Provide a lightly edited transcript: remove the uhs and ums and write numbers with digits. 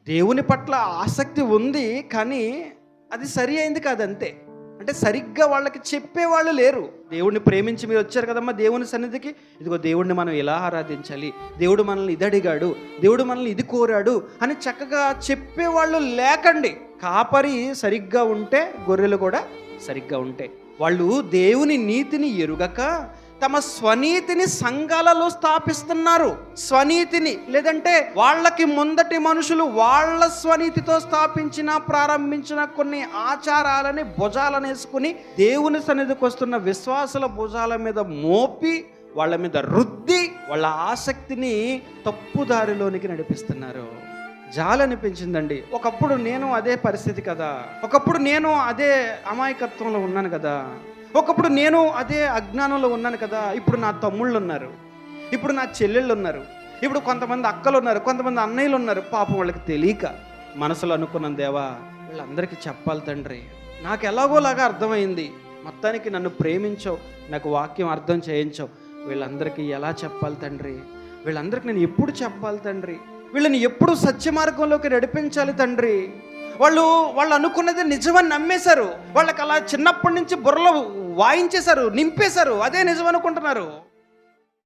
దేవుని పట్ల ఆసక్తి ఉంది, కానీ అది సరి అయింది కాదు, అంతే. అంటే సరిగ్గా వాళ్ళకి చెప్పేవాళ్ళు లేరు. దేవుడిని ప్రేమించి మీరు వచ్చారు కదమ్మా దేవుని సన్నిధికి, ఇదిగో దేవుడిని మనం ఇలా ఆరాధించాలి, దేవుడు మనల్ని ఇది అడిగాడు, దేవుడు మనల్ని ఇది కోరాడు అని చక్కగా చెప్పేవాళ్ళు లేకండి. కాపరి సరిగ్గా ఉంటే గొర్రెలు కూడా సరిగ్గా ఉంటాయి. వాళ్ళు దేవుని నీతిని ఎరుగక తమ స్వనీతిని సంఘాలలో స్థాపిస్తున్నారు. స్వనీతిని, లేదంటే వాళ్ళకి ముందటి మనుషులు వాళ్ళ స్వనీతితో ప్రారంభించిన కొన్ని ఆచారాలని భుజాలను వేసుకుని దేవుని సన్నిధికి వస్తున్న విశ్వాసుల భుజాల మీద మోపి వాళ్ళ మీద రుద్ది వాళ్ళ ఆసక్తిని తప్పుదారిలోనికి నడిపిస్తున్నారు. జాలనిపించిందండి. ఒకప్పుడు నేను అదే పరిస్థితి కదా, ఒకప్పుడు నేను అదే అమాయకత్వంలో ఉన్నాను కదా, ఒకప్పుడు నేను అదే అజ్ఞానంలో ఉన్నాను కదా. ఇప్పుడు నా తమ్ముళ్ళు ఉన్నారు, ఇప్పుడు నా చెల్లెళ్ళు ఉన్నారు, ఇప్పుడు కొంతమంది అక్కలు ఉన్నారు, కొంతమంది అన్నయ్యలు ఉన్నారు. పాపం వాళ్ళకి తెలియక మనసులో అనుకున్నాను, దేవా వీళ్ళందరికీ చెప్పాలి తండ్రి, నాకు ఎలాగోలాగా అర్థమైంది, మొత్తానికి నన్ను ప్రేమించవు, నాకు వాక్యం అర్థం చేయించవు, వీళ్ళందరికీ ఎలా చెప్పాలి తండ్రి, వీళ్ళందరికీ నేను ఎప్పుడు చెప్పాలి తండ్రి, వీళ్ళని ఎప్పుడు సత్య మార్గంలోకి నడిపించాలి తండ్రి. వాళ్ళు అనుకున్నది నిజమని నమ్మేశారు. వాళ్ళకి అలా చిన్నప్పటి నుంచి బుర్రలో వాయించేశారు, నింపేశారు, అదే నిజం అనుకుంటున్నారు.